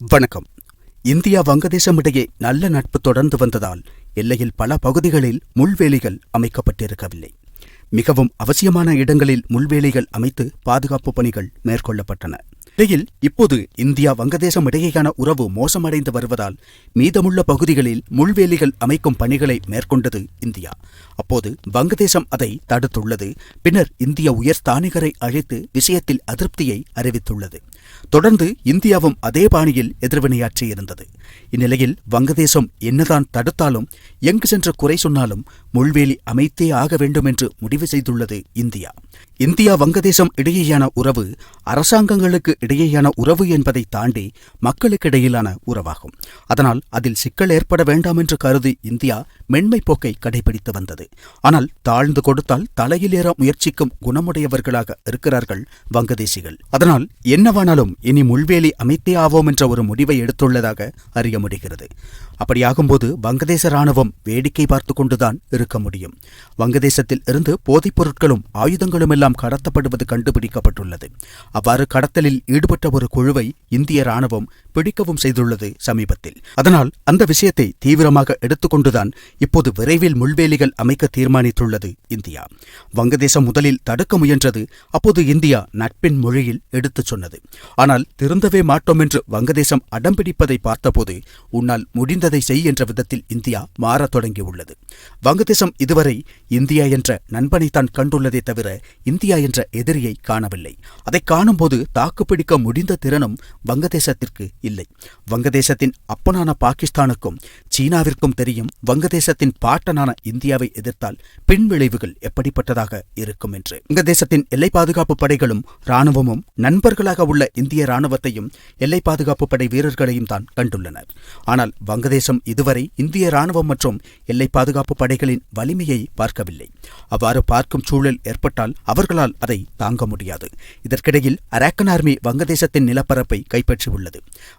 வணக்கம். இந்தியா வங்கதேசம் இடையே நல்ல நட்பு தொடர்ந்து வந்ததால் எல்லையில் பல பகுதிகளில் முள்வேலிகள் அமைக்கப்பட்டிருக்கவில்லை. மிகவும் அவசியமான இடங்களில் முள்வேலிகள் அமைத்து பாதுகாப்பு பணிகள் மேற்கொள்ளப்பட்டன. இடையில் இப்போது இந்தியா வங்கதேசம் இடையேயான உறவு மோசமடைந்து வருவதால் மீதமுள்ள பகுதிகளில் முள்வேலிகள் அமைக்கும் பணிகளை மேற்கொண்டது இந்தியா. அப்போது வங்கதேசம் அதை தடுத்துள்ளது. பின்னர் இந்திய உயர்ஸ்தானிகரை அழைத்து விஷயத்தில் அதிருப்தியை அறிவித்துள்ளது. தொடர்ந்து இந்தியாவும் அதே பாணியில் எதிர்வினையாற்றியிருந்தது. இந்நிலையில் வங்கதேசம் என்னதான் தடுத்தாலும் எங்கு சென்று குறை சொன்னாலும் முள்வேலி அமைத்தே ஆக வேண்டும் என்று முடிவு செய்துள்ளது இந்தியா. இந்தியா வங்கதேசம் இடையேயான உறவு அரசாங்கங்களுக்கு இடையேயான உறவு என்பதை தாண்டி மக்களுக்கிடையிலான உறவாகும். அதனால் அதில் சிக்கல் ஏற்பட வேண்டாம் என்று கருதி இந்தியா மென்மை போக்கை கடைபிடித்து வந்தது. ஆனால் தாழ்ந்து கொடுத்தால் தலையில் ஏற முயற்சிக்கும் குணமுடையவர்களாக இருக்கிறார்கள் வங்கதேசிகள். அதனால் என்னவானாலும் இனி முள்வேலி அமைத்தே ஆவோம் என்ற ஒரு முடிவை எடுத்துள்ளதாக அறிய முடிகிறது. அப்படியாகும்போது வங்கதேச ராணுவம் வேடிக்கை பார்த்து கொண்டுதான் இருக்க முடியும். வங்கதேசத்தில் இருந்து போதைப் பொருட்களும் ஆயுதங்களும் எல்லாம் கடத்தப்படுவது கண்டுபிடிக்கப்பட்டுள்ளது. அவ்வாறு கடத்தலில் ஈடுபட்ட ஒரு குழுவை இந்திய ராணுவம் பிடிக்கவும் செய்துள்ளது சமீபத்தில். அதனால் அந்த விஷயத்தை தீவிரமாக எடுத்துக்கொண்டுதான் இப்போது விரைவில் முள்வேலிகள் அமைக்க தீர்மானித்துள்ளது இந்தியா. வங்கதேசம் முதலில் தடுக்க முயன்றது. அப்போது இந்தியா நட்பின் மொழியில் எடுத்துச் சொன்னது. ஆனால் திருந்தவே மாட்டோம் என்று வங்கதேசம் அடம்பிடிப்பதை பார்த்தபோது உன்னால் முடிந்ததை செய் என்ற விதத்தில் இந்தியா மாறத் தொடங்கியுள்ளது. வங்கதேசம் இதுவரை இந்தியா என்ற நண்பனைத்தான் கண்டுள்ளதே தவிர இந்தியா என்ற எதிரியை காணவில்லை. அதை காணும்போது தாக்குப்பிடிக்க முடிந்த திறனும் வங்கதேசத்திற்கு இல்லை. வங்கதேசத்தின் அப்பனான பாகிஸ்தானுக்கும் சீனாவிற்கும் தெரியும் வங்கதேசத்தின் பாட்டனான இந்தியாவை எதிர்த்தால் பின்விளைவுகள் எப்படிப்பட்டதாக இருக்கும் என்று. வங்கதேசத்தின் எல்லை பாதுகாப்பு படைகளும் ராணுவமும் நண்பர்களாக உள்ள இந்திய ராணுவத்தையும் எல்லை பாதுகாப்பு படை வீரர்களையும் தான் கண்டுள்ளனர். ஆனால் வங்கதேசம் இதுவரை இந்திய ராணுவம் மற்றும் எல்லை பாதுகாப்பு படைகளின் வலிமையை பார்க்கவில்லை. அவ்வாறு பார்க்கும் சூழல் ஏற்பட்டால் அவர்களால் அதை தாங்க முடியாது. இதற்கிடையில் அரக்கன் ஆர்மி வங்கதேசத்தின் நிலப்பரப்பை கைப்பற்றியுள்ளது.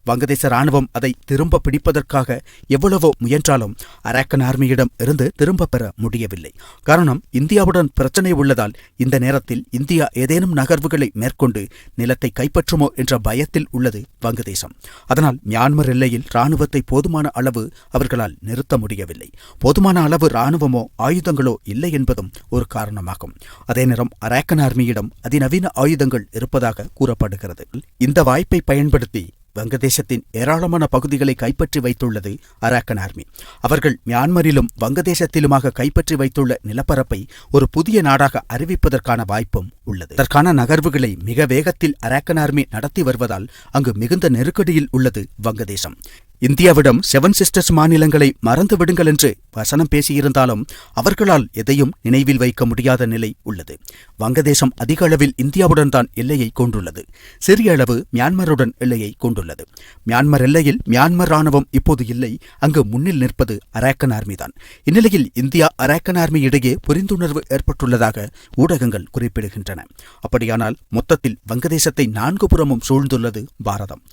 வங்கதேச ராணுவம் அதை திரும்ப பிடிப்பதற்காக எவ்வளவோ முயன்றாலும் அரக்கன் ஆர்மியிடம் இருந்து திரும்ப பெற முடியவில்லை. காரணம், இந்தியாவுடன் பிரச்சனை உள்ளதால் இந்த நேரத்தில் இந்தியா ஏதேனும் நகர்வுகளை மேற்கொண்டு நிலத்தை கைப்பற்றுமோ என்ற பயத்தில் உள்ளது வங்கதேசம். அதனால் மியான்மர் எல்லையில் ராணுவத்தை போதுமான அளவு அவர்களால் நிறுத்த முடியவில்லை. போதுமான அளவு ராணுவமோ ஆயுதங்களோ இல்லை என்பதும் ஒரு காரணமாகும். அதே நேரம் அரக்கன் ஆர்மியிடம் அதிநவீன ஆயுதங்கள் இருப்பதாக கூறப்படுகிறது. இந்த வாய்ப்பை பயன்படுத்தி வங்கதேசத்தின் ஏராளமான பகுதிகளை கைப்பற்றி வைத்துள்ளது அரக்கன் ஆர்மி. அவர்கள் மியான்மரிலும் வங்கதேசத்திலுமாக கைப்பற்றி வைத்துள்ள நிலப்பரப்பை ஒரு புதிய நாடாக அறிவிப்பதற்கான வாய்ப்பும் உள்ளது. அதற்கான நகர்வுகளை மிக வேகத்தில் அரக்கன் ஆர்மி நடத்தி வருவதால் அங்கு மிகுந்த நெருக்கடியில் உள்ளது வங்கதேசம். இந்தியாவிடம் 7 சிஸ்டர்ஸ் மாநிலங்களை மறந்து விடுங்கள் என்று வசனம் பேசியிருந்தாலும் அவர்களால் எதையும் நினைவில் வைக்க முடியாத நிலை உள்ளது. வங்கதேசம் அதிக அளவில் இந்தியாவுடன் தான் எல்லையை கொண்டுள்ளது. சிறிய அளவு மியான்மருடன் எல்லையை கொண்டுள்ளது. மியான்மர் எல்லையில் மியான்மர் ராணுவம் இப்போது இல்லை. அங்கு முன்னில் நிற்பது அரக்கன் ஆர்மி தான். இந்நிலையில் இந்தியா அரக்கன் ஆர்மி இடையே புரிந்துணர்வு ஏற்பட்டுள்ளதாக ஊடகங்கள் குறிப்பிடுகின்றன. அப்படியானால் மொத்தத்தில் வங்கதேசத்தை 4 புறமும் சூழ்ந்துள்ளது பாரதம்.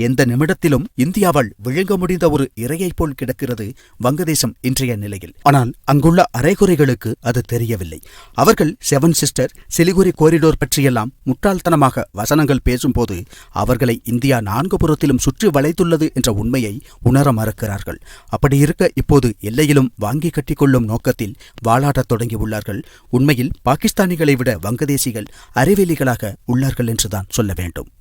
எந்த நிமிடத்திலும் இந்தியாவால் முடிந்த ஒரு இரையை போல் கிடக்கிறது வங்கதேசம் இன்றைய நிலையில். ஆனால் அங்குள்ள அரைகுறைகளுக்கு அது தெரியவில்லை. அவர்கள் 7 சிஸ்டர் சிலிகுரி கோரிடோர் பற்றியெல்லாம் முட்டாள்தனமாக வசனங்கள் பேசும்போது அவர்களை இந்தியா 4 புறத்திலும் சுற்றி வளைத்துள்ளது என்ற உண்மையை உணர மறுக்கிறார்கள். அப்படி இருக்க இப்போது எல்லையிலும் வாங்கி கட்டிக்கொள்ளும் நோக்கத்தில் வாளாடத் தொடங்கியுள்ளார்கள். உண்மையில் பாகிஸ்தானிகளை விட வங்கதேசிகள் அறிவெளிகளாக உள்ளார்கள் என்றுதான் சொல்ல வேண்டும்.